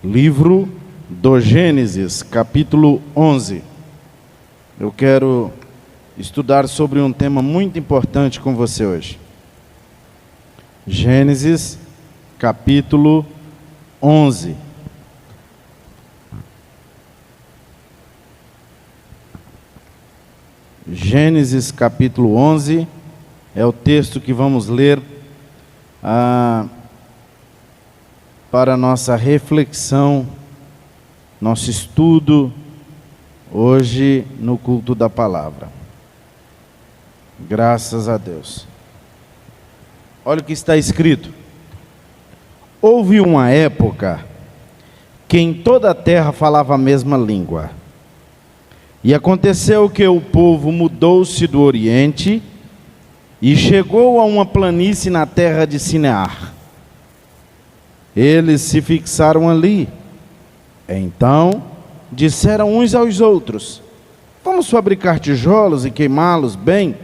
Livro do Gênesis, capítulo 11. Eu quero estudar sobre um tema muito importante com você hoje. Gênesis, capítulo 11. Gênesis, capítulo 11, é o texto que vamos ler para nossa reflexão, nosso estudo, hoje no culto da palavra. Graças a Deus. Olha o que está escrito. Houve uma época que em toda a terra falava a mesma língua. E aconteceu que o povo mudou-se do Oriente e chegou a uma planície na terra de Sinear. Eles se fixaram ali. Então disseram uns aos outros: vamos fabricar tijolos e queimá-los bem.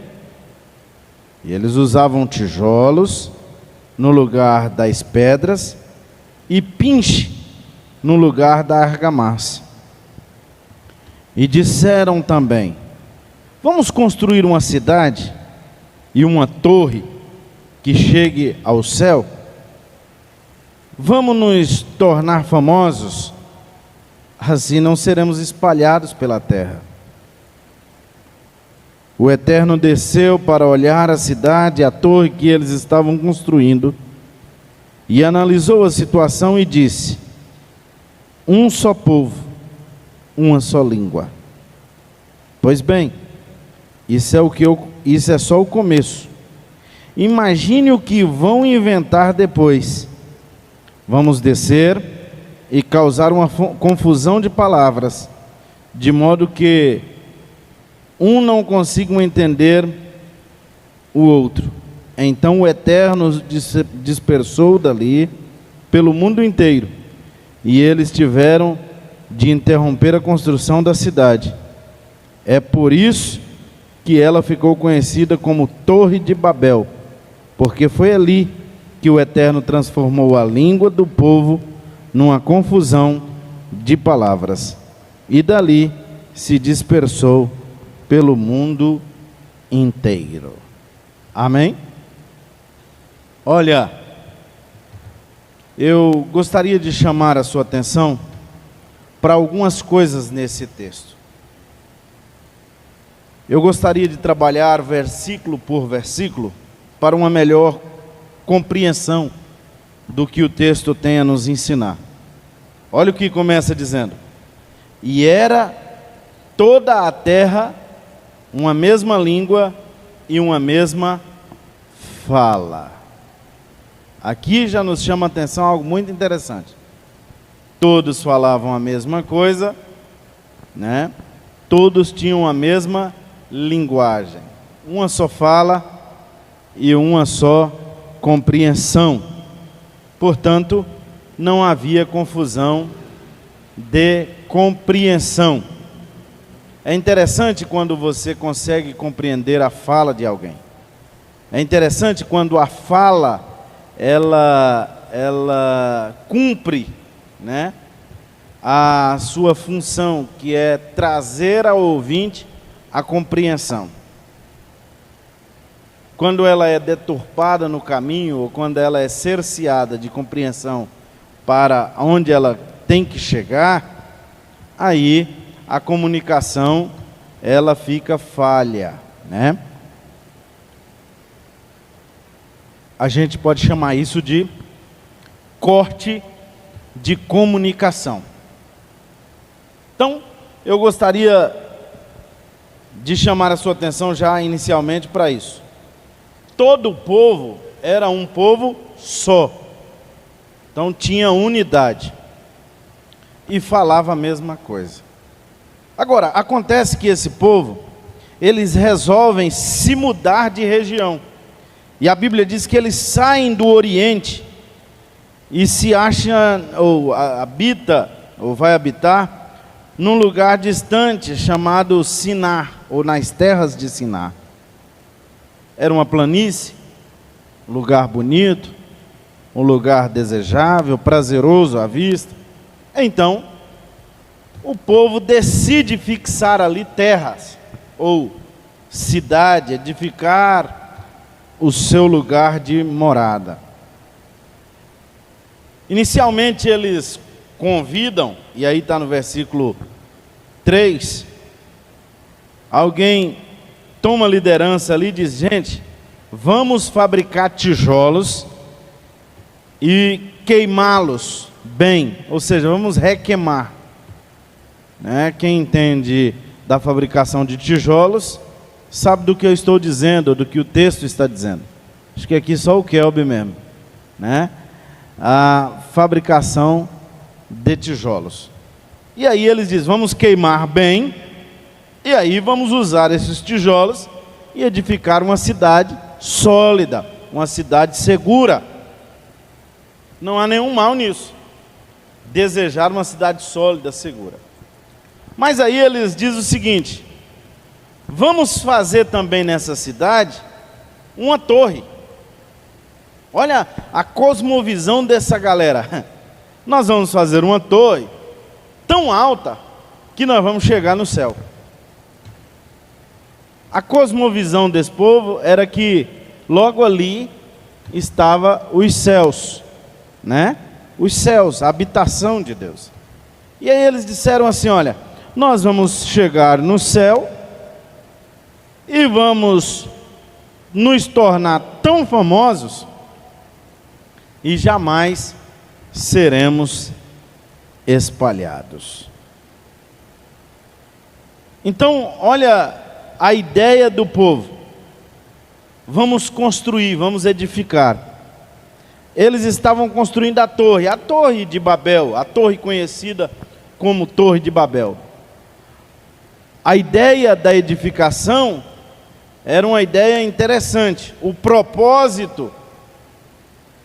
E eles usavam tijolos no lugar das pedras e pinche no lugar da argamassa. E disseram também: vamos construir uma cidade e uma torre que chegue ao céu. Vamos nos tornar famosos, assim não seremos espalhados pela terra. O Eterno desceu para olhar a cidade e a torre que eles estavam construindo, e analisou a situação e disse: um só povo, uma só língua. Pois bem, isso é só o começo. Imagine o que vão inventar depois. Vamos descer e causar uma confusão de palavras, de modo que um não consiga entender o outro. Então o Eterno os dispersou dali pelo mundo inteiro, e eles tiveram de interromper a construção da cidade. É por isso que ela ficou conhecida como Torre de Babel, porque foi ali que o Eterno transformou a língua do povo numa confusão de palavras, e dali se dispersou pelo mundo inteiro. Amém? Olha, eu gostaria de chamar a sua atenção para algumas coisas nesse texto. Eu gostaria de trabalhar versículo por versículo para uma melhor compreensão do que o texto tem a nos ensinar. Olha o que começa dizendo: e era toda a terra uma mesma língua e uma mesma fala. Aqui já nos chama a atenção algo muito interessante. Todos falavam a mesma coisa, né? Todos tinham a mesma linguagem, uma só fala e uma só compreensão. Portanto, não havia confusão de compreensão. É interessante quando você consegue compreender a fala de alguém. É interessante quando a fala ela cumpre, né, a sua função, que é trazer ao ouvinte a compreensão. Quando ela é deturpada no caminho, ou quando ela é cerceada de compreensão para onde ela tem que chegar, aí a comunicação ela fica falha, né? A gente pode chamar isso de corte de comunicação. Então, eu gostaria de chamar a sua atenção já inicialmente para isso. Todo o povo era um povo só. Então tinha unidade e falava a mesma coisa. Agora, acontece que esse povo, eles resolvem se mudar de região. E a Bíblia diz que eles saem do Oriente e se acham, ou habita, ou vai habitar num lugar distante chamado Sinar, ou nas terras de Sinar. Era uma planície, um lugar bonito, um lugar desejável, prazeroso à vista. Então, o povo decide fixar ali terras, ou cidade, edificar o seu lugar de morada. Inicialmente eles convidam, e aí está no versículo 3, alguém toma liderança ali e diz: gente, vamos fabricar tijolos e queimá-los bem, ou seja, vamos requeimar. Quem entende da fabricação de tijolos sabe do que eu estou dizendo, do que o texto está dizendo. Acho que aqui só o Kelby mesmo, a fabricação de tijolos. E aí eles dizem: vamos queimar bem, e aí vamos usar esses tijolos e edificar uma cidade sólida, uma cidade segura. Não há nenhum mal nisso, desejar uma cidade sólida, segura. Mas aí eles dizem o seguinte: vamos fazer também nessa cidade uma torre. Olha a cosmovisão dessa galera. Nós vamos fazer uma torre tão alta que nós vamos chegar no céu. A cosmovisão desse povo era que logo ali estava os céus, Os céus, a habitação de Deus. E aí eles disseram assim: olha, nós vamos chegar no céu e vamos nos tornar tão famosos e jamais seremos espalhados. Então, olha a ideia do povo: vamos construir, vamos edificar. Eles estavam construindo a Torre de Babel, a torre conhecida como Torre de Babel. A ideia da edificação era uma ideia interessante. O propósito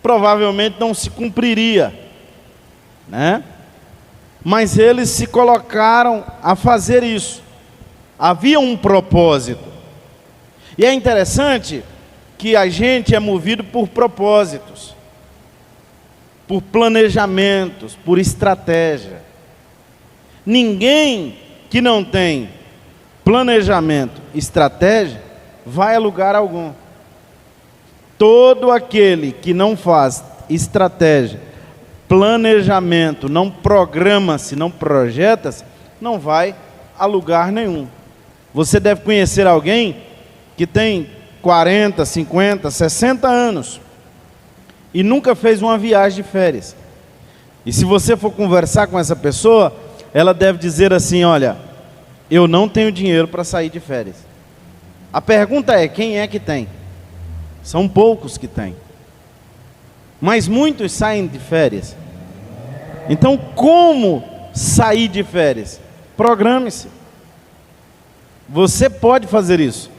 provavelmente não se cumpriria, Mas eles se colocaram a fazer isso. Havia um propósito. E é interessante que a gente é movido por propósitos, por planejamentos, por estratégia. Ninguém que não tem planejamento, estratégia, vai a lugar algum. Todo aquele que não faz estratégia, planejamento, não programa-se, não projeta-se, não vai a lugar nenhum. Você deve conhecer alguém que tem 40, 50, 60 anos e nunca fez uma viagem de férias. E se você for conversar com essa pessoa, ela deve dizer assim: olha, eu não tenho dinheiro para sair de férias. A pergunta é: quem é que tem? São poucos que têm, mas muitos saem de férias. Então, como sair de férias? Programe-se. Você pode fazer isso.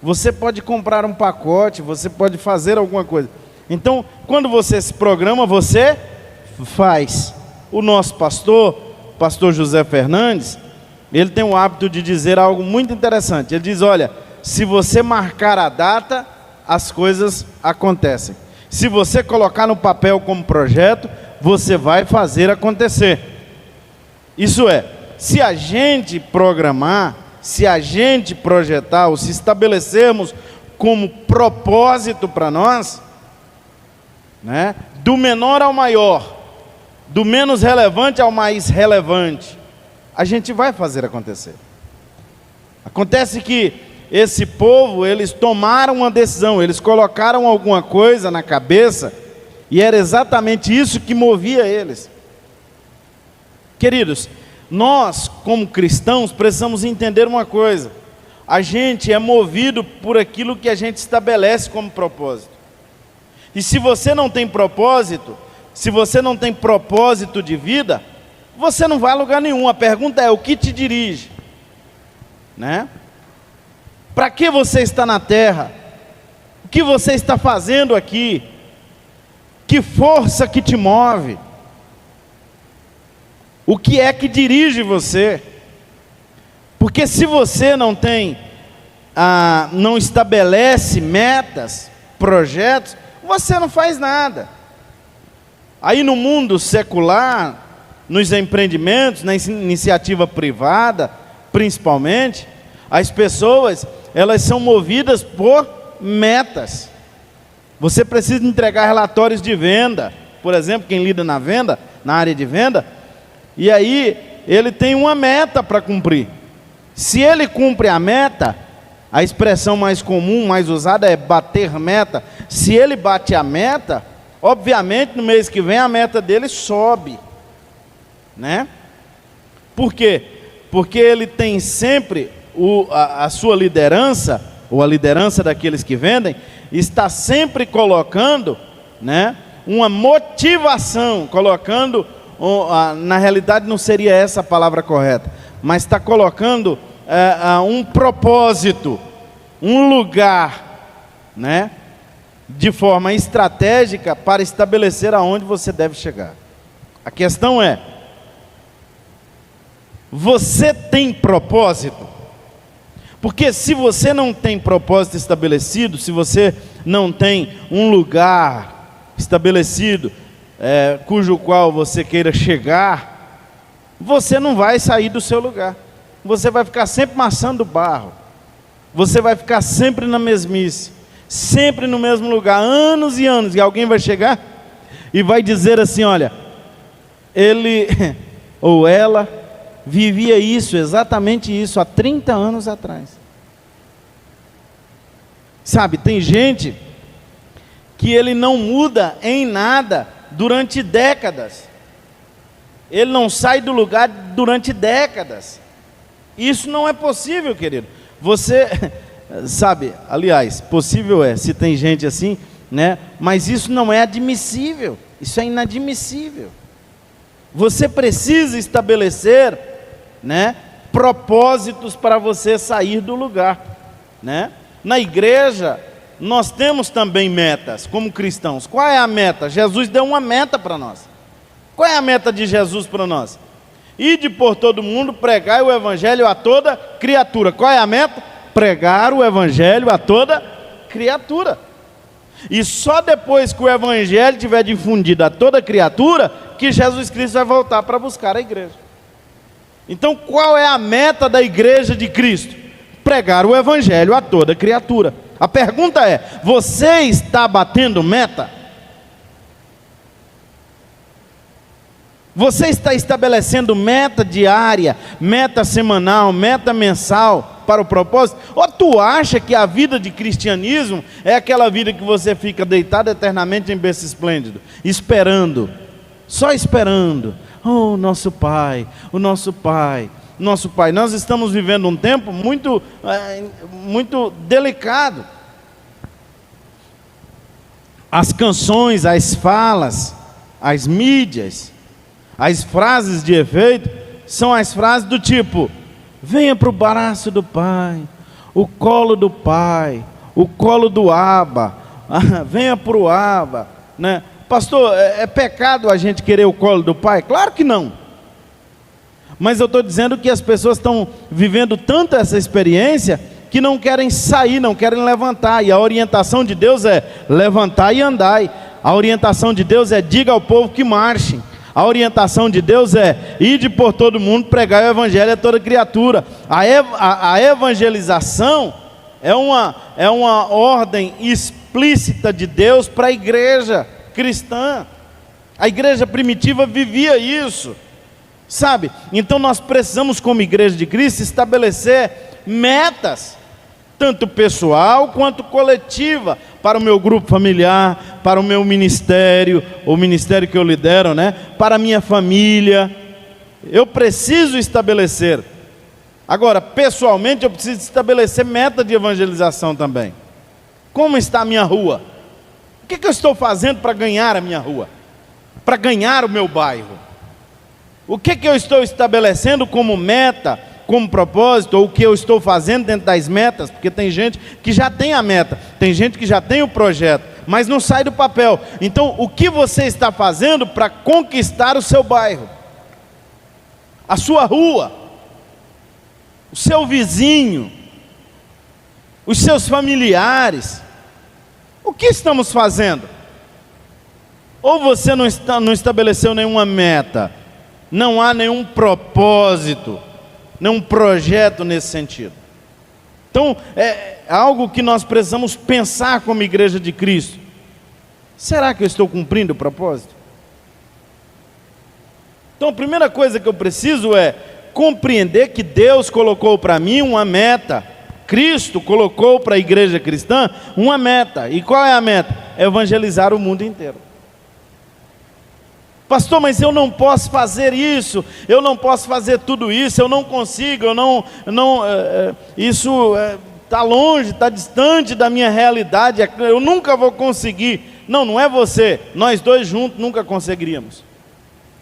Você pode comprar um pacote, você pode fazer alguma coisa. Então, quando você se programa, você faz. O nosso pastor José Fernandes, ele tem o hábito de dizer algo muito interessante. Ele diz: olha, se você marcar a data, as coisas acontecem. Se você colocar no papel como projeto, você vai fazer acontecer. Isso é, se a gente programar, se a gente projetar, ou se estabelecermos como propósito para nós, do menor ao maior, do menos relevante ao mais relevante, a gente vai fazer acontecer. Acontece que esse povo, eles tomaram uma decisão, eles colocaram alguma coisa na cabeça, e era exatamente isso que movia eles. Queridos, nós como cristãos precisamos entender uma coisa: a gente é movido por aquilo que a gente estabelece como propósito. E se você não tem propósito, se você não tem propósito de vida, você não vai a lugar nenhum. A pergunta é: o que te dirige? Para que você está na terra? O que você está fazendo aqui? Que força que te move? O que é que dirige você? Porque se você não não estabelece metas, projetos, você não faz nada. Aí no mundo secular, nos empreendimentos, na iniciativa privada, principalmente, as pessoas, elas são movidas por metas. Você precisa entregar relatórios de venda, por exemplo, quem lida na venda, na área de venda, e aí ele tem uma meta para cumprir. Se ele cumpre a meta, a expressão mais comum, mais usada é bater meta. Se ele bate a meta, obviamente no mês que vem a meta dele sobe, né? Por quê? Porque ele tem sempre a sua liderança, ou a liderança daqueles que vendem, está sempre colocando, né, uma motivação, colocando, na realidade não seria essa a palavra correta, mas está colocando um propósito, um lugar, né, de forma estratégica para estabelecer aonde você deve chegar. A questão é, você tem propósito? Porque se você não tem propósito estabelecido, se você não tem um lugar estabelecido, cujo qual você queira chegar, você não vai sair do seu lugar. Você vai ficar sempre amassando barro. Você vai ficar sempre na mesmice, sempre no mesmo lugar, anos e anos, e alguém vai chegar e vai dizer assim, olha, ele ou ela vivia isso, exatamente isso, há 30 anos atrás. Sabe, tem gente que ele não muda em nada durante décadas. Ele não sai do lugar durante décadas. Isso não é possível, querido. Você, sabe, aliás, possível é, se tem gente assim, né? Mas isso não é admissível. Isso é inadmissível. Você precisa estabelecer, né, propósitos para você sair do lugar, né? Na igreja nós temos também metas como cristãos. Qual é a meta? Jesus deu uma meta para nós. Qual é a meta de Jesus para nós? Ide por todo mundo, pregai o evangelho a toda criatura. Qual é a meta? Pregar o evangelho a toda criatura. E só depois que o evangelho tiver difundido a toda criatura, que Jesus Cristo vai voltar para buscar a igreja. Então qual é a meta da igreja de Cristo? Pregar o evangelho a toda criatura. A pergunta é, você está batendo meta? Você está estabelecendo meta diária, meta semanal, meta mensal para o propósito? Ou tu acha que a vida de cristianismo é aquela vida que você fica deitado eternamente em berço esplêndido, esperando, só esperando? Oh, nosso Pai, o nosso Pai, nosso Pai. Nós estamos vivendo um tempo muito delicado. As canções, as falas, as mídias, as frases de efeito, são as frases do tipo, venha para o braço do Pai, o colo do Pai, o colo do Aba, venha para o Aba, né? Pastor, é pecado a gente querer o colo do Pai? Claro que não. Mas eu estou dizendo que as pessoas estão vivendo tanto essa experiência, que não querem sair, não querem levantar, e a orientação de Deus é, levantai e andai. A orientação de Deus é, diga ao povo que marchem. A orientação de Deus é, ide por todo mundo, pregar o evangelho a toda criatura. A evangelização é uma ordem explícita de Deus para a igreja cristã. A igreja primitiva vivia isso, sabe? Então nós precisamos, como igreja de Cristo, estabelecer metas, tanto pessoal quanto coletiva, para o meu grupo familiar, para o meu ministério, o ministério que eu lidero, né? Para a minha família. Eu preciso estabelecer. Agora, pessoalmente, eu preciso estabelecer meta de evangelização também. Como está a minha rua? O que eu estou fazendo para ganhar a minha rua? Para ganhar o meu bairro? O que eu estou estabelecendo como meta, como propósito, ou o que eu estou fazendo dentro das metas? Porque tem gente que já tem a meta, tem gente que já tem o projeto, mas não sai do papel. Então, o que você está fazendo para conquistar o seu bairro? A sua rua? O seu vizinho? Os seus familiares? O que estamos fazendo? Ou você não estabeleceu nenhuma meta, Não há nenhum propósito, nenhum projeto nesse sentido. Então, é algo que nós precisamos pensar como igreja de Cristo. Será que eu estou cumprindo o propósito? Então, a primeira coisa que eu preciso é compreender que Deus colocou para mim uma meta. Cristo colocou para a igreja cristã uma meta. E qual é a meta? É evangelizar o mundo inteiro. Pastor, mas eu não posso fazer isso, eu não posso fazer tudo isso, eu não consigo, isso está longe, está distante da minha realidade, eu nunca vou conseguir. Não, não é você, nós dois juntos nunca conseguiríamos.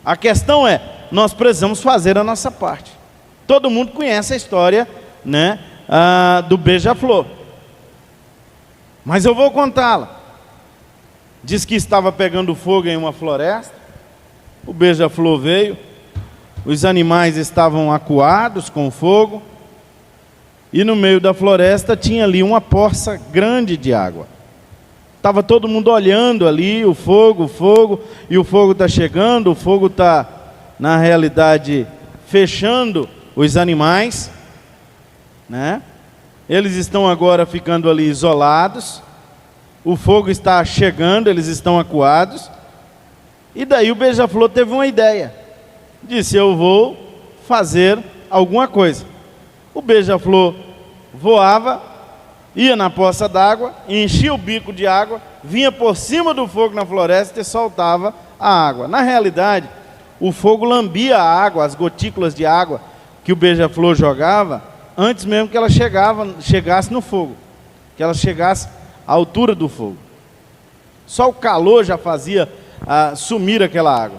A questão é, nós precisamos fazer a nossa parte. Todo mundo conhece a história, né, do beija-flor, mas eu vou contá-la. Diz que estava pegando fogo em uma floresta. O beija-flor veio, os animais estavam acuados com o fogo, e no meio da floresta tinha ali uma poça grande de água. Estava todo mundo olhando ali o fogo, e o fogo está chegando, o fogo está, na realidade, fechando os animais, né? Eles estão agora ficando ali isolados, o fogo está chegando, eles estão acuados. E daí o beija-flor teve uma ideia, disse: eu vou fazer alguma coisa. O beija-flor voava, ia na poça d'água, enchia o bico de água, vinha por cima do fogo na floresta e soltava a água. Na realidade, o fogo lambia a água, as gotículas de água que o beija-flor jogava, antes mesmo que ela chegasse no fogo, que ela chegasse à altura do fogo. Só o calor já fazia sumir aquela água.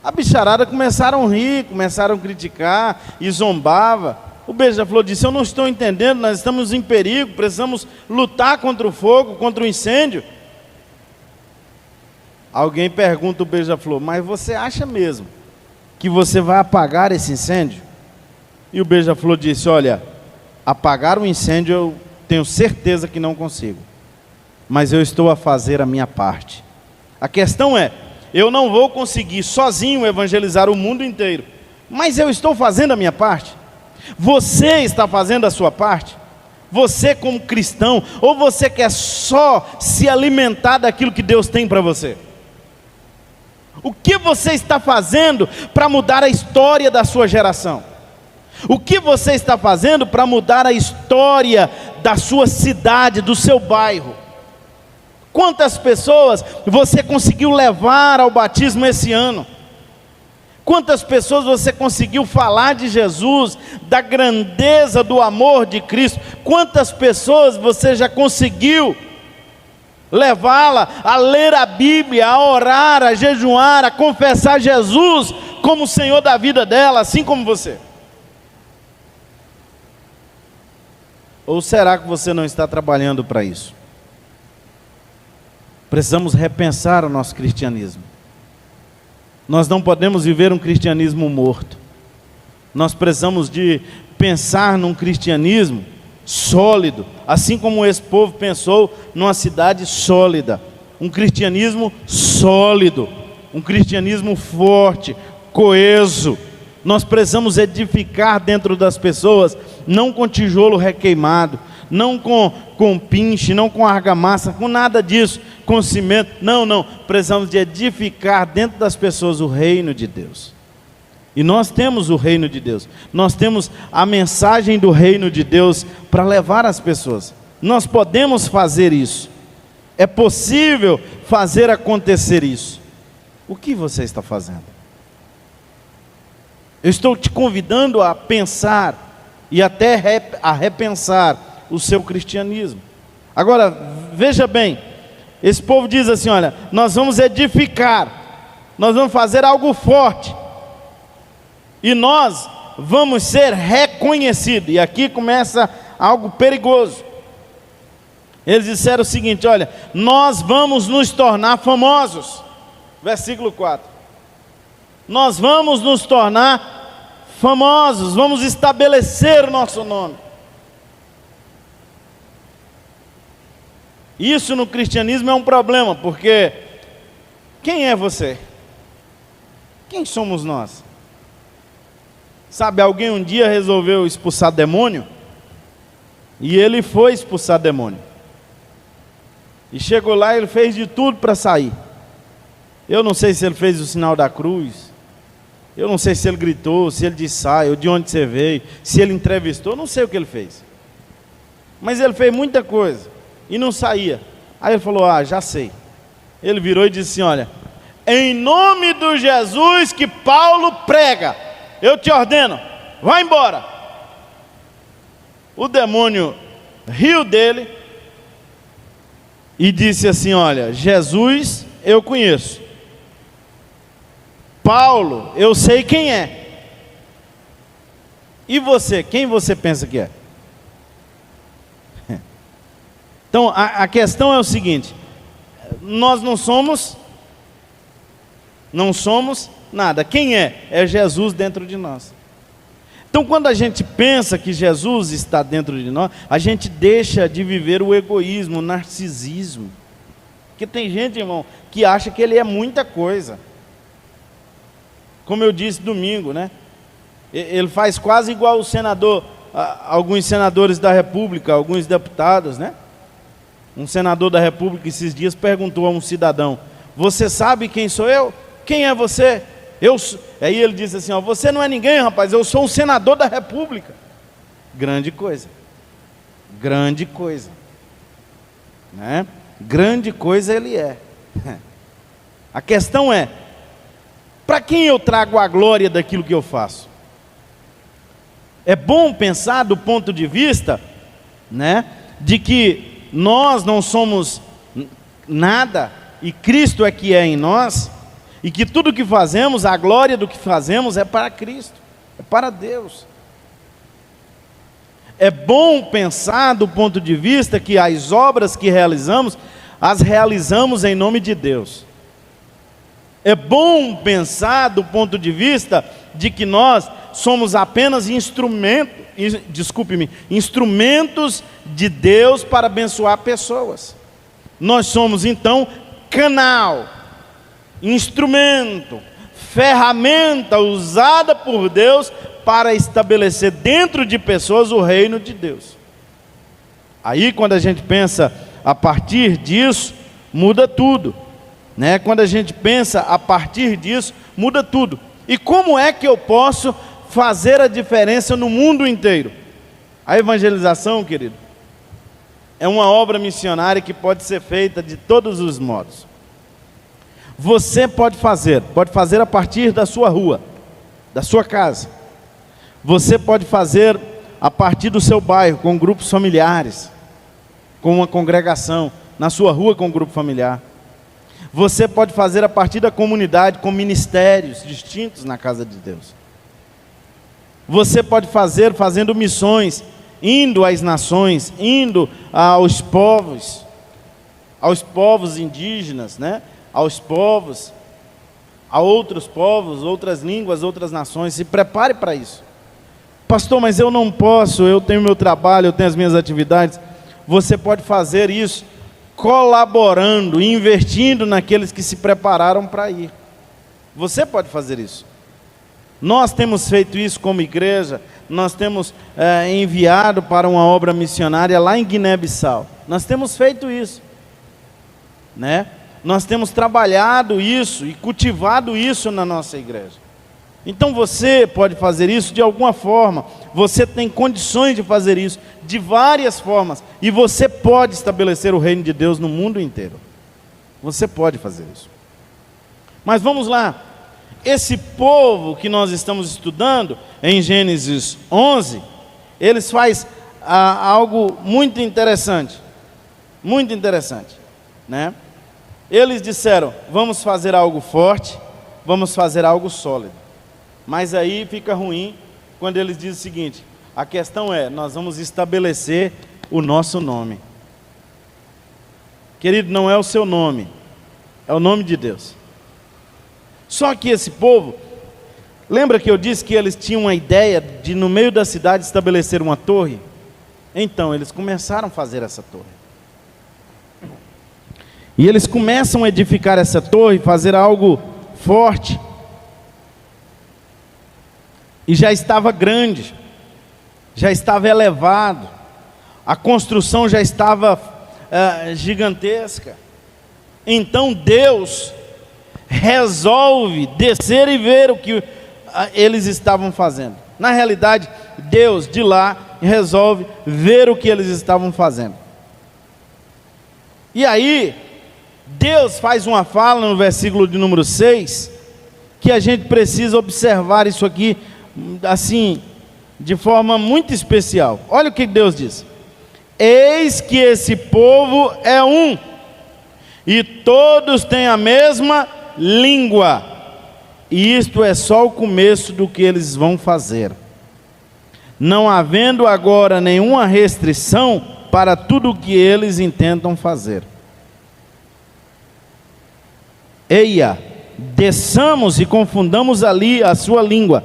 A bicharada começaram a rir, começaram a criticar e zombava. O beija-flor disse: eu não estou entendendo, nós estamos em perigo, precisamos lutar contra o fogo, contra o incêndio. Alguém pergunta ao beija-flor: mas você acha mesmo que você vai apagar esse incêndio? E o beija-flor disse: olha, apagar o incêndio eu tenho certeza que não consigo, mas eu estou a fazer a minha parte. A questão é, eu não vou conseguir sozinho evangelizar o mundo inteiro, mas eu estou fazendo a minha parte. Você está fazendo a sua parte? Você como cristão, ou você quer só se alimentar daquilo que Deus tem para você? O que você está fazendo para mudar a história da sua geração? O que você está fazendo para mudar a história da sua cidade, do seu bairro? Quantas pessoas você conseguiu levar ao batismo esse ano? Quantas pessoas você conseguiu falar de Jesus, da grandeza do amor de Cristo? Quantas pessoas você já conseguiu levá-la a ler a Bíblia, a orar, a jejuar, a confessar Jesus como o Senhor da vida dela, assim como você? Ou será que você não está trabalhando para isso? Precisamos repensar o nosso cristianismo. Nós não podemos viver um cristianismo morto. Nós precisamos de pensar num cristianismo sólido, assim como esse povo pensou numa cidade sólida. Um cristianismo sólido, um cristianismo forte, coeso. Nós precisamos edificar dentro das pessoas, não com tijolo requeimado, não com pinche, não com argamassa, com nada disso, com cimento. Não, precisamos de edificar dentro das pessoas o reino de Deus. E nós temos o reino de Deus, nós temos a mensagem do reino de Deus para levar às pessoas. Nós podemos fazer isso, é possível fazer acontecer isso. O que você está fazendo? Eu estou te convidando a pensar e até a repensar o seu cristianismo. Agora, veja bem, esse povo diz assim: olha, nós vamos edificar, nós vamos fazer algo forte, e nós vamos ser reconhecidos. E aqui começa algo perigoso. Eles disseram o seguinte: olha, nós vamos nos tornar famosos. Versículo 4. Nós vamos nos tornar famosos, vamos estabelecer o nosso nome. Isso no cristianismo é um problema, porque quem é você? Quem somos nós? Sabe, alguém um dia resolveu expulsar demônio, e ele foi expulsar demônio. E chegou lá, ele fez de tudo para sair. Eu não sei se ele fez o sinal da cruz, eu não sei se ele gritou, se ele disse sai, ou de onde você veio, se ele entrevistou, eu não sei o que ele fez. Mas ele fez muita coisa, e não saía. Aí ele falou, já sei. Ele virou e disse assim, olha, em nome do Jesus que Paulo prega, eu te ordeno, vai embora. O demônio riu dele e disse assim, olha, Jesus eu conheço, Paulo eu sei quem é, e você, quem você pensa que é? Então a questão é o seguinte, nós não somos nada, quem é? É Jesus dentro de nós. Então quando a gente pensa que Jesus está dentro de nós, a gente deixa de viver o egoísmo, o narcisismo. Porque tem gente, irmão, que acha que ele é muita coisa. Como eu disse domingo, né? Ele faz quase igual o senador, alguns senadores da República, alguns deputados, né? Um senador da República esses dias perguntou a um cidadão, você sabe quem sou eu? Quem é você? Aí ele disse assim, você não é ninguém, rapaz, eu sou um senador da República. Grande coisa, né? Grande coisa ele é. A questão é, para quem eu trago a glória daquilo que eu faço? É bom pensar do ponto de vista, né, de que nós não somos nada, e Cristo é que é em nós, e que tudo que fazemos, a glória do que fazemos é para Cristo, é para Deus. É bom pensar do ponto de vista que as obras que realizamos, as realizamos em nome de Deus. É bom pensar do ponto de vista de que nós somos apenas instrumentos de Deus para abençoar pessoas. Nós somos então canal, instrumento, ferramenta usada por Deus para estabelecer dentro de pessoas o reino de Deus. Aí quando a gente pensa a partir disso, muda tudo, né? Quando a gente pensa a partir disso, muda tudo. E como é que eu posso fazer a diferença no mundo inteiro? A evangelização, querido, é uma obra missionária que pode ser feita de todos os modos. Você pode fazer a partir da sua rua, da sua casa. Você pode fazer a partir do seu bairro, com grupos familiares, com uma congregação, na sua rua com um grupo familiar. Você pode fazer a partir da comunidade, com ministérios distintos na casa de Deus. Você pode fazer fazendo missões, indo às nações, indo aos povos indígenas, né? Aos povos, a outros povos, outras línguas, outras nações. Se prepare para isso. Pastor, mas eu não posso, eu tenho meu trabalho, eu tenho as minhas atividades. Você pode fazer isso colaborando, investindo naqueles que se prepararam para ir. Você pode fazer isso. Nós temos feito isso como igreja, nós temos enviado para uma obra missionária lá em Guiné-Bissau. Nós temos feito isso, né? Nós temos trabalhado isso e cultivado isso na nossa igreja. Então você pode fazer isso de alguma forma, você tem condições de fazer isso de várias formas, e você pode estabelecer o reino de Deus no mundo inteiro. Você pode fazer isso. Mas vamos lá, esse povo que nós estamos estudando em Gênesis 11, eles fazem algo muito interessante, né? Eles disseram, vamos fazer algo forte, vamos fazer algo sólido. Mas aí fica ruim quando eles dizem o seguinte, a questão é, nós vamos estabelecer o nosso nome. Querido, não é o seu nome, é o nome de Deus. Só que esse povo, lembra que eu disse que eles tinham uma ideia de no meio da cidade estabelecer uma torre? Então eles começaram a fazer essa torre. E eles começam a edificar essa torre, fazer algo forte. e já estava grande, já estava elevado, a construção já estava gigantesca. Então Deus resolve descer e ver o que eles estavam fazendo. Na realidade, Deus de lá resolve ver o que eles estavam fazendo. E aí, Deus faz uma fala no versículo de número 6, que a gente precisa observar isso aqui, assim, de forma muito especial. Olha o que Deus diz: eis que esse povo é um, e todos têm a mesma língua, e isto é só o começo do que eles vão fazer, não havendo agora nenhuma restrição para tudo o que eles intentam fazer. Eia, desçamos e confundamos ali a sua língua,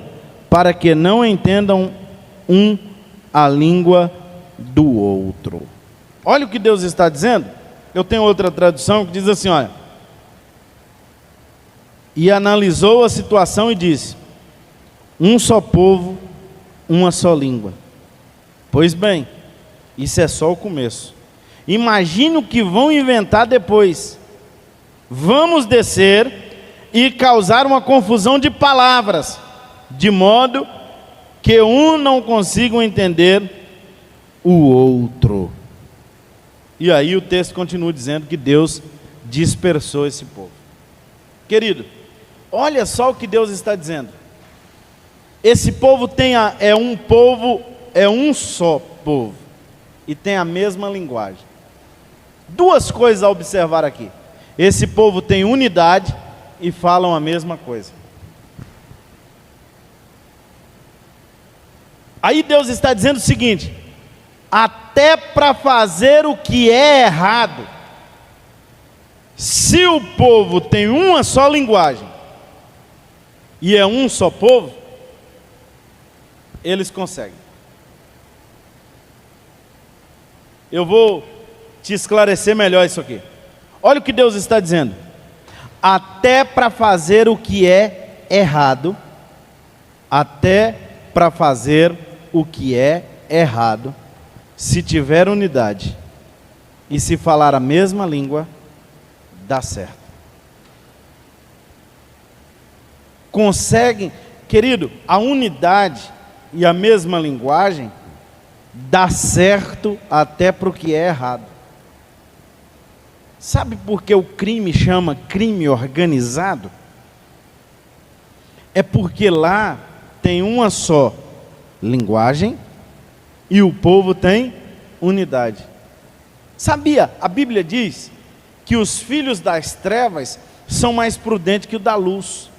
para que não entendam um a língua do outro. Olha o que Deus está dizendo. Eu tenho outra tradução que diz assim, olha: e analisou a situação e disse: um só povo, uma só língua. Pois bem, isso é só o começo. Imagine o que vão inventar depois. Vamos descer e causar uma confusão de palavras, de modo que um não consiga entender o outro. E aí o texto continua dizendo que Deus dispersou esse povo. Querido, olha só o que Deus está dizendo. Esse povo é um só povo, e tem a mesma linguagem. Duas coisas a observar aqui: esse povo tem unidade e falam a mesma coisa. Aí Deus está dizendo o seguinte: até para fazer o que é errado, se o povo tem uma só linguagem e é um só povo, eles conseguem. Eu vou te esclarecer melhor isso aqui. Olha o que Deus está dizendo: até para fazer o que é errado, até para fazer o que é errado, se tiver unidade e se falar a mesma língua, dá certo. Conseguem, querido, a unidade e a mesma linguagem dá certo até para o que é errado. Sabe por que o crime chama crime organizado? É porque lá tem uma só linguagem e o povo tem unidade. Sabia? A Bíblia diz que os filhos das trevas são mais prudentes que o da luz.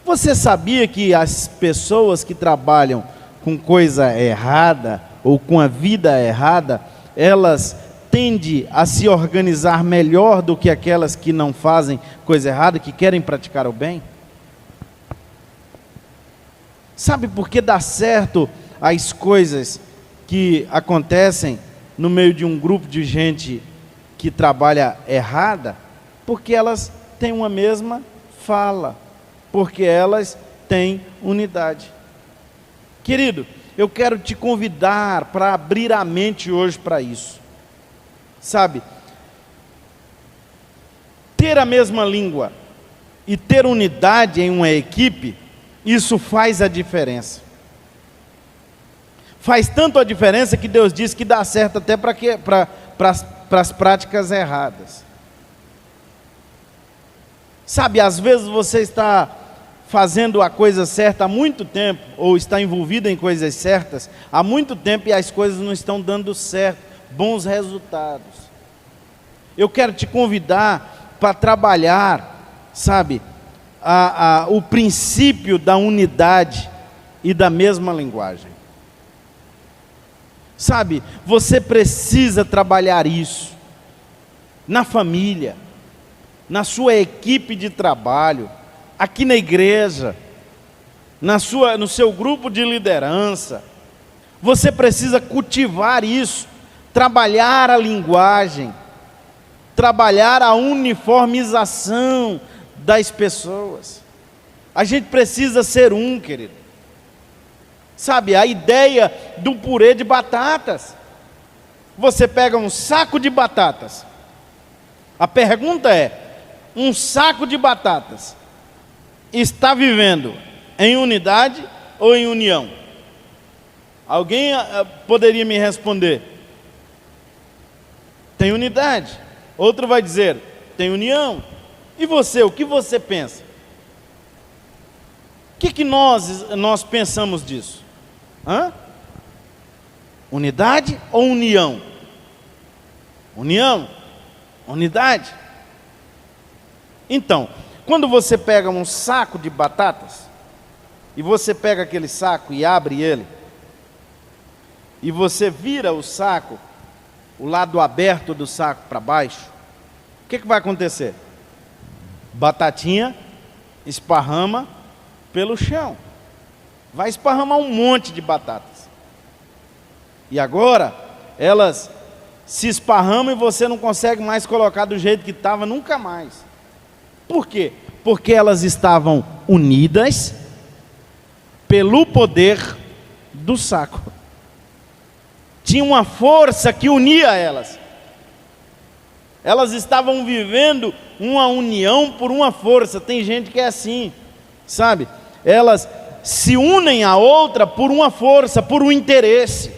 Você sabia que as pessoas que trabalham com coisa errada ou com a vida errada, elas tendem a se organizar melhor do que aquelas que não fazem coisa errada, que querem praticar o bem? Sabe por que dá certo as coisas que acontecem no meio de um grupo de gente que trabalha errada? Porque elas têm uma mesma fala, porque elas têm unidade. Querido, eu quero te convidar para abrir a mente hoje para isso. Sabe, ter a mesma língua e ter unidade em uma equipe, isso faz a diferença. Faz tanto a diferença que Deus diz que dá certo até para as práticas erradas. Sabe, às vezes você está fazendo a coisa certa há muito tempo, ou está envolvido em coisas certas há muito tempo, e as coisas não estão dando certo, bons resultados. Eu quero te convidar para trabalhar, sabe, o princípio da unidade e da mesma linguagem. Sabe, você precisa trabalhar isso na família, na sua equipe de trabalho, aqui na igreja, no seu grupo de liderança. Você precisa cultivar isso, trabalhar a linguagem, trabalhar a uniformização das pessoas. A gente precisa ser um, querido. Sabe, a ideia do purê de batatas. Você pega um saco de batatas. A pergunta é: um saco de batatas está vivendo em unidade ou em união? Alguém poderia me responder? Tem unidade. Outro vai dizer: tem união. E você, o que você pensa? O que nós pensamos disso? Unidade ou união? União, unidade. Então, quando você pega um saco de batatas, e você pega aquele saco e abre ele, e você vira o saco, o lado aberto do saco para baixo, o que vai acontecer? Batatinha esparrama pelo chão. Vai esparramar um monte de batatas. E agora, elas se esparramam e você não consegue mais colocar do jeito que estava, nunca mais. Por quê? Porque elas estavam unidas pelo poder do saco. Tinha uma força que unia elas. Elas estavam vivendo uma união por uma força. Tem gente que é assim, sabe? Elas se unem a outra por uma força, por um interesse,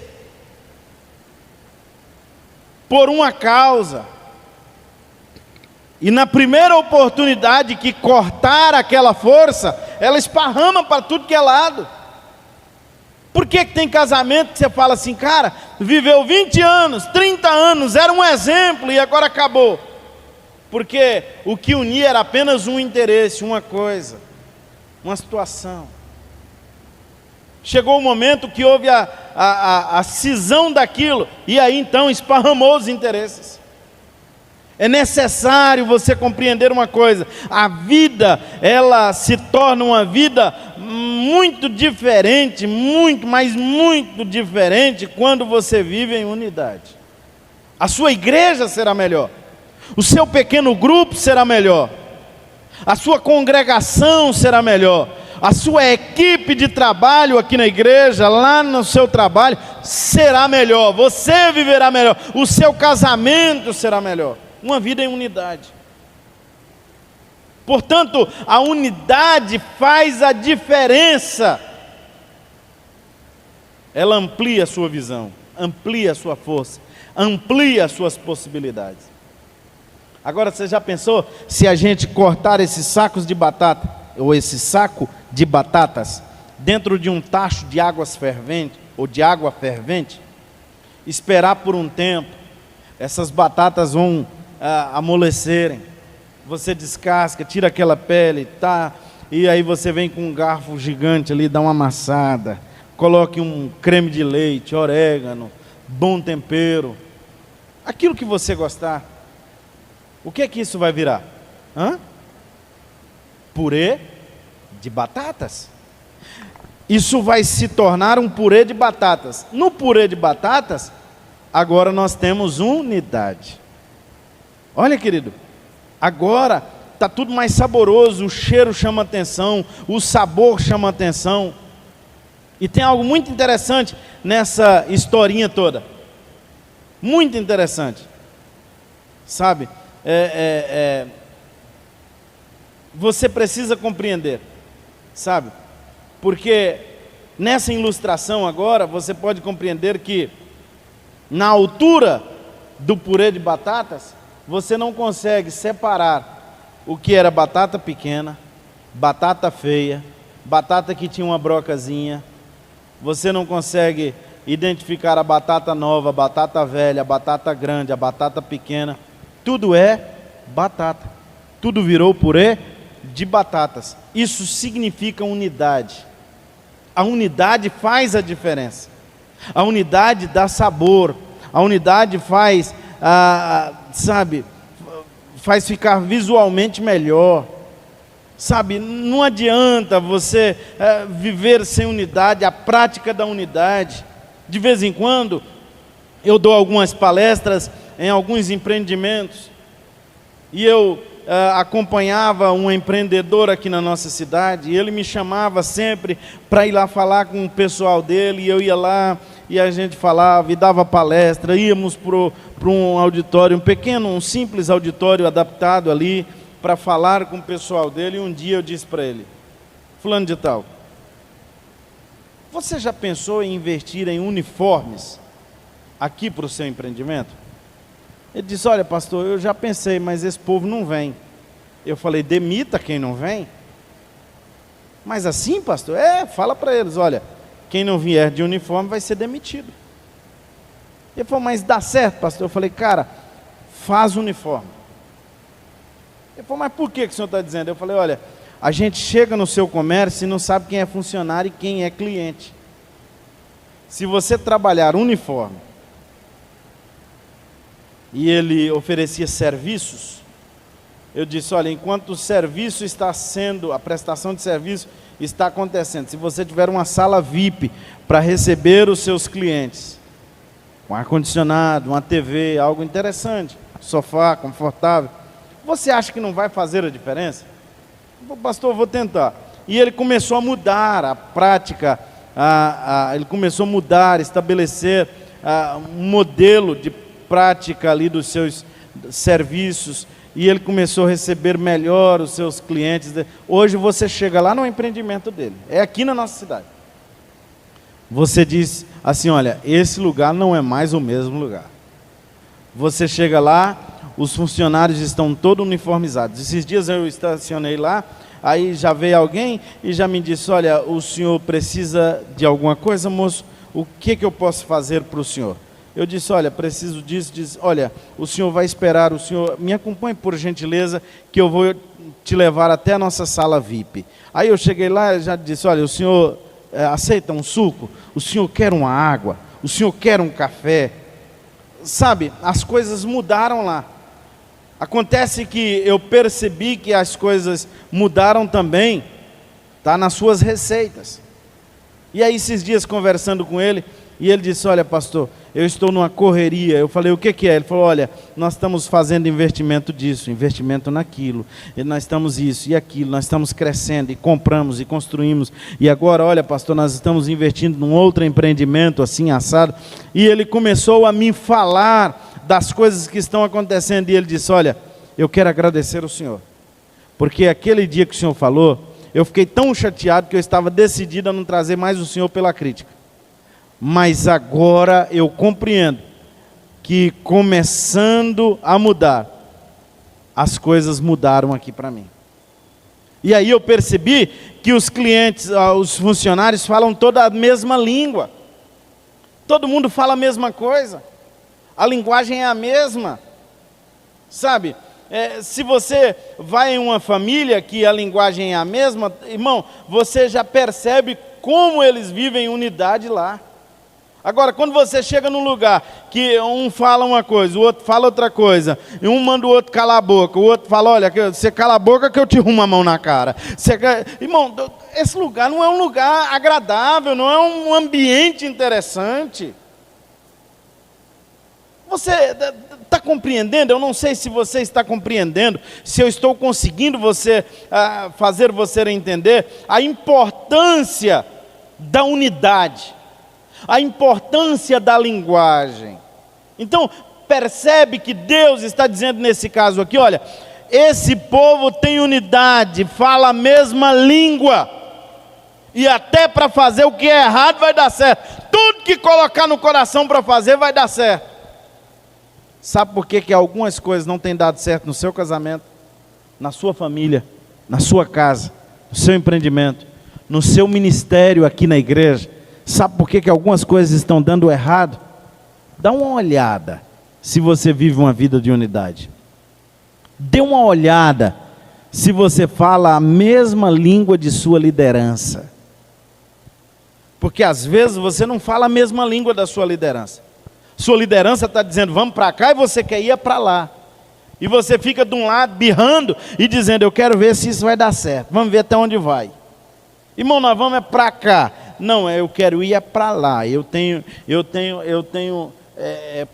por uma causa. E na primeira oportunidade que cortar aquela força, ela esparrama para tudo que é lado. Por que tem casamento que você fala assim: cara, viveu 20 anos, 30 anos, era um exemplo e agora acabou? Porque o que unia era apenas um interesse, uma coisa, uma situação. Chegou o momento que houve a cisão daquilo, e aí então esparramou os interesses. É necessário você compreender uma coisa: a vida, ela se torna uma vida muito diferente, muito, mas muito diferente, quando você vive em unidade. A sua igreja será melhor, o seu pequeno grupo será melhor, a sua congregação será melhor, a sua equipe de trabalho aqui na igreja, lá no seu trabalho, será melhor, você viverá melhor, o seu casamento será melhor. Uma vida em unidade. Portanto, a unidade faz a diferença. Ela amplia a sua visão, amplia a sua força, amplia as suas possibilidades. Agora, você já pensou se a gente cortar esses sacos de batata, ou esse saco de batatas, dentro de um tacho de águas ferventes, ou de água fervente, esperar por um tempo, essas batatas vão amolecerem, você descasca, tira aquela pele, e aí você vem com um garfo gigante ali, dá uma amassada, coloque um creme de leite, orégano, bom tempero, aquilo que você gostar. O que é que isso vai virar? Purê de batatas. Isso vai se tornar um purê de batatas. No purê de batatas, agora nós temos unidade. Olha, querido, agora está tudo mais saboroso, o cheiro chama atenção, o sabor chama atenção. E tem algo muito interessante nessa historinha toda. Muito interessante. Sabe, você precisa compreender, sabe? Porque nessa ilustração agora, você pode compreender que na altura do purê de batatas, você não consegue separar o que era batata pequena, batata feia, batata que tinha uma brocazinha. Você não consegue identificar a batata nova, a batata velha, a batata grande, a batata pequena. Tudo é batata. Tudo virou purê de batatas. Isso significa unidade. A unidade faz a diferença. A unidade dá sabor. A unidade faz, faz ficar visualmente melhor. Sabe, não adianta você viver sem unidade, a prática da unidade. De vez em quando, eu dou algumas palestras em alguns empreendimentos, e eu acompanhava um empreendedor aqui na nossa cidade, e ele me chamava sempre para ir lá falar com o pessoal dele, e eu ia lá, e a gente falava, e dava palestra, íamos para um auditório, um pequeno, um simples auditório adaptado ali, para falar com o pessoal dele, e um dia eu disse para ele: fulano de tal, você já pensou em investir em uniformes aqui para o seu empreendimento? Ele disse: olha, pastor, eu já pensei, mas esse povo não vem. Eu falei: demita quem não vem. Mas assim, pastor? Fala para eles: olha, quem não vier de uniforme vai ser demitido. Ele falou: mas dá certo, pastor? Eu falei: cara, faz uniforme. Ele falou: mas por que o senhor está dizendo? Eu falei: olha, a gente chega no seu comércio e não sabe quem é funcionário e quem é cliente. Se você trabalhar uniforme, e ele oferecia serviços, eu disse: olha, enquanto o serviço está sendo, a prestação de serviço está acontecendo, se você tiver uma sala VIP para receber os seus clientes, com ar-condicionado, uma TV, algo interessante, sofá confortável, você acha que não vai fazer a diferença? Eu falei: pastor, eu vou tentar. E ele começou a mudar a prática, ele começou a mudar, estabelecer um modelo de prática ali dos seus serviços, e ele começou a receber melhor os seus clientes. Hoje você chega lá no empreendimento dele, é aqui na nossa cidade, você diz assim: olha, esse lugar não é mais o mesmo lugar. Você chega lá, os funcionários estão todos uniformizados. Esses dias eu estacionei lá, aí já veio alguém e já me disse: olha, o senhor precisa de alguma coisa, moço? O que eu posso fazer para o senhor? Eu disse: olha, preciso disso. Disse: olha, o senhor vai esperar, o senhor me acompanhe por gentileza, que eu vou te levar até a nossa sala VIP. Aí eu cheguei lá e já disse: olha, o senhor aceita um suco? O senhor quer uma água? O senhor quer um café? Sabe, as coisas mudaram lá. Acontece que eu percebi que as coisas mudaram também, tá, nas suas receitas. E aí esses dias conversando com ele, e ele disse: olha, pastor, eu estou numa correria. Eu falei: o que é? Ele falou: olha, nós estamos fazendo investimento disso, investimento naquilo, e nós estamos isso e aquilo, nós estamos crescendo e compramos e construímos, e agora, olha, pastor, nós estamos investindo num outro empreendimento assim, assado. E ele começou a me falar das coisas que estão acontecendo, e ele disse: olha, eu quero agradecer ao senhor, porque aquele dia que o senhor falou, eu fiquei tão chateado que eu estava decidido a não trazer mais o senhor pela crítica. Mas agora eu compreendo que, começando a mudar, as coisas mudaram aqui para mim. E aí eu percebi que os clientes, os funcionários falam toda a mesma língua. Todo mundo fala a mesma coisa. A linguagem é a mesma. Sabe? Se você vai em uma família que a linguagem é a mesma, irmão, você já percebe como eles vivem em unidade lá. Agora, quando você chega num lugar que um fala uma coisa, o outro fala outra coisa, e um manda o outro calar a boca, o outro fala: olha, você cala a boca que eu te arrumo a mão na cara. Irmão, esse lugar não é um lugar agradável, não é um ambiente interessante. Você está compreendendo? Eu não sei se você está compreendendo, se eu estou conseguindo fazer você entender a importância da unidade, a importância da linguagem. Então, percebe que Deus está dizendo nesse caso aqui: olha, esse povo tem unidade, fala a mesma língua, e até para fazer o que é errado vai dar certo. Tudo que colocar no coração para fazer vai dar certo. Sabe por que algumas coisas não têm dado certo no seu casamento, na sua família, na sua casa, no seu empreendimento, no seu ministério aqui na igreja? Sabe por que algumas coisas estão dando errado? Dá uma olhada se você vive uma vida de unidade. Dê uma olhada se você fala a mesma língua de sua liderança. Porque às vezes você não fala a mesma língua da sua liderança. Sua liderança está dizendo: vamos para cá, e você quer ir para lá. E você fica de um lado birrando e dizendo: eu quero ver se isso vai dar certo, vamos ver até onde vai. Irmão, nós vamos para cá. Não, eu quero ir para lá. Eu tenho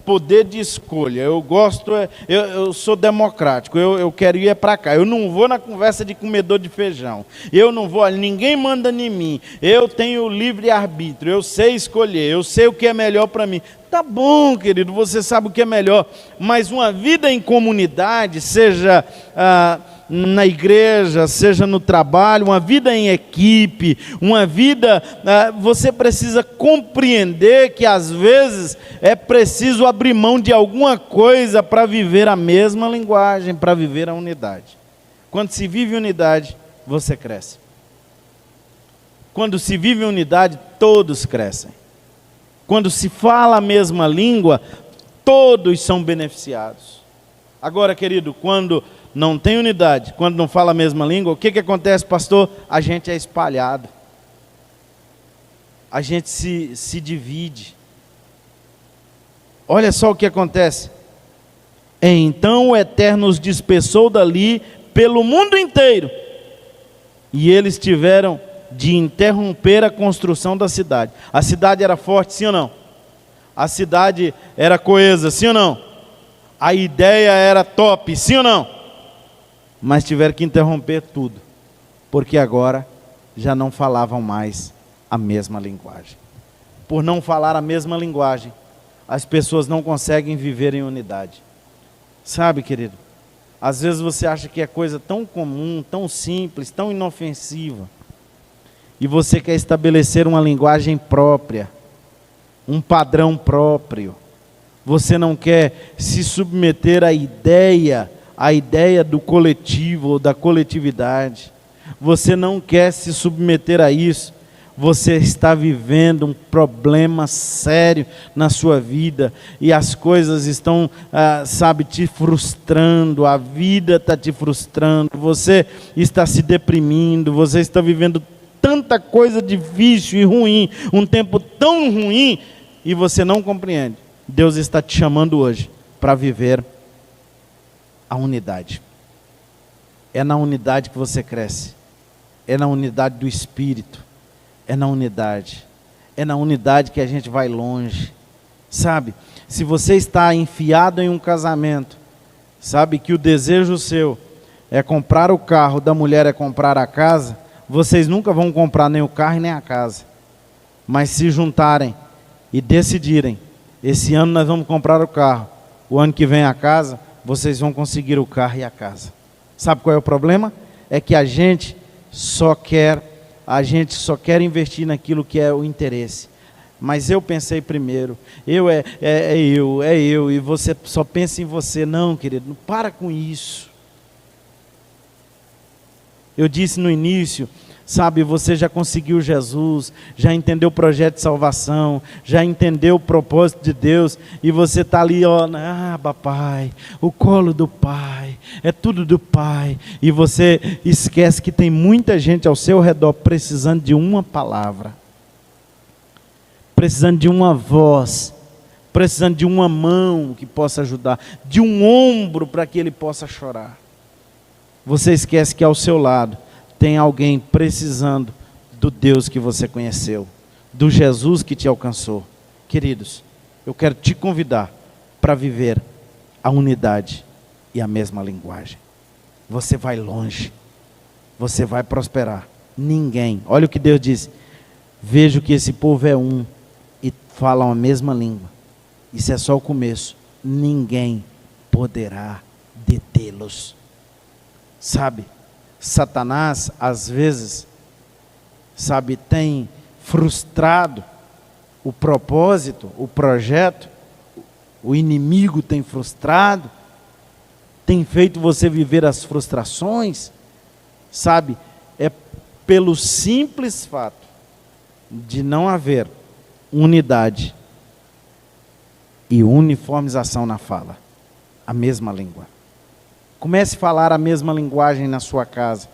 poder de escolha. Eu gosto, eu sou democrático, eu quero ir para cá. Eu não vou na conversa de comedor de feijão. Eu não vou, ninguém manda em mim. Eu tenho livre arbítrio, eu sei escolher, eu sei o que é melhor para mim. Tá bom, querido, você sabe o que é melhor, mas uma vida em comunidade, seja na igreja, seja no trabalho, uma vida em equipe, uma vida, você precisa compreender que às vezes é preciso abrir mão de alguma coisa para viver a mesma linguagem, para viver a unidade. Quando se vive unidade, você cresce. Quando se vive unidade, todos crescem. Quando se fala a mesma língua, todos são beneficiados. Agora, querido, quando não tem unidade, quando não fala a mesma língua, o que acontece, pastor? A gente é espalhado. A gente se divide. Olha só o que acontece. Então o Eterno os dispersou dali pelo mundo inteiro, e eles tiveram de interromper a construção da cidade. A cidade era forte, sim ou não? A cidade era coesa, sim ou não? A ideia era top, sim ou não? Mas tiveram que interromper tudo, porque agora já não falavam mais a mesma linguagem. Por não falar a mesma linguagem, as pessoas não conseguem viver em unidade. Sabe, querido, às vezes você acha que é coisa tão comum, tão simples, tão inofensiva, e você quer estabelecer uma linguagem própria, um padrão próprio. Você não quer se submeter à ideia do coletivo ou da coletividade. Você não quer se submeter a isso. Você está vivendo um problema sério na sua vida, e as coisas estão, te frustrando, a vida está te frustrando, você está se deprimindo, você está vivendo tanta coisa difícil e ruim, um tempo tão ruim, e você não compreende. Deus está te chamando hoje para viver a unidade. É na unidade que você cresce, é na unidade do Espírito, é na unidade que a gente vai longe. Sabe, se você está enfiado em um casamento, sabe que o desejo seu é comprar o carro, da mulher é comprar a casa, vocês nunca vão comprar nem o carro e nem a casa. Mas se juntarem e decidirem, esse ano nós vamos comprar o carro, o ano que vem a casa, vocês vão conseguir o carro e a casa. Sabe qual é o problema? É que a gente só quer investir naquilo que é o interesse. Mas eu pensei primeiro, eu, e você só pensa em você. Não, querido, não para com isso. Eu disse no início, sabe, você já conseguiu Jesus, já entendeu o projeto de salvação, já entendeu o propósito de Deus, e você está ali, papai, o colo do Pai, é tudo do Pai, e você esquece que tem muita gente ao seu redor precisando de uma palavra, precisando de uma voz, precisando de uma mão que possa ajudar, de um ombro para que ele possa chorar. Você esquece que ao seu lado tem alguém precisando do Deus que você conheceu, do Jesus que te alcançou. Queridos, eu quero te convidar para viver a unidade e a mesma linguagem. Você vai longe, você vai prosperar. Ninguém, olha o que Deus diz: vejo que esse povo é um e falam a mesma língua. Isso é só o começo. Ninguém poderá detê-los. Sabe, Satanás às vezes, tem frustrado o propósito, o projeto. O inimigo tem frustrado, tem feito você viver as frustrações. É pelo simples fato de não haver unidade e uniformização na fala, a mesma língua. Comece a falar a mesma linguagem na sua casa.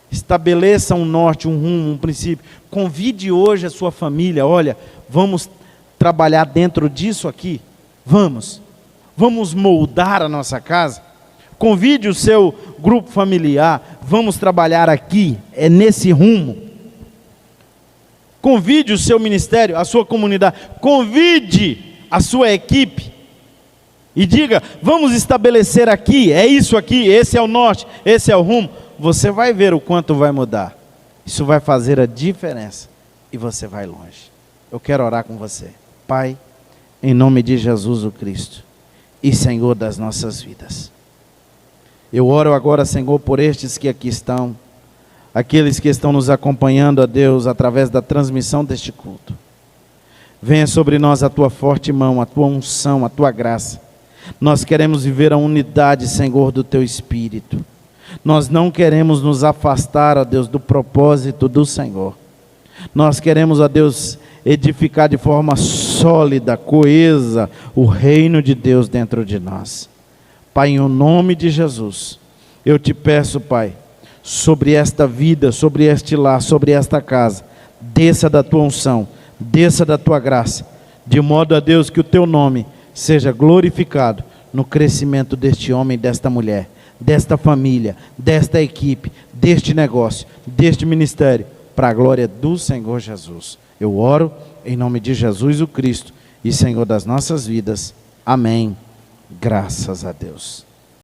Estabeleça um norte, um rumo, um princípio. Convide hoje a sua família. Olha, vamos trabalhar dentro disso aqui? Vamos moldar a nossa casa? Convide o seu grupo familiar. Vamos trabalhar aqui, é nesse rumo. Convide o seu ministério, a sua comunidade. Convide a sua equipe e diga: vamos estabelecer aqui, é isso aqui, esse é o norte, esse é o rumo, você vai ver o quanto vai mudar. Isso vai fazer a diferença e você vai longe. Eu quero orar com você. Pai, em nome de Jesus o Cristo e Senhor das nossas vidas, eu oro agora, Senhor, por estes que aqui estão, aqueles que estão nos acompanhando, ó Deus, através da transmissão deste culto. Venha sobre nós a tua forte mão, a tua unção, a tua graça. Nós queremos viver a unidade, Senhor, do teu Espírito. Nós não queremos nos afastar, ó Deus, do propósito do Senhor. Nós queremos, ó Deus, edificar de forma sólida, coesa, o reino de Deus dentro de nós. Pai, em nome de Jesus, eu te peço, Pai, sobre esta vida, sobre este lar, sobre esta casa, desça da tua unção, desça da tua graça, de modo, a Deus, que o teu nome seja glorificado no crescimento deste homem e desta mulher, desta família, desta equipe, deste negócio, deste ministério, para a glória do Senhor Jesus. Eu oro em nome de Jesus o Cristo e Senhor das nossas vidas. Amém. Graças a Deus.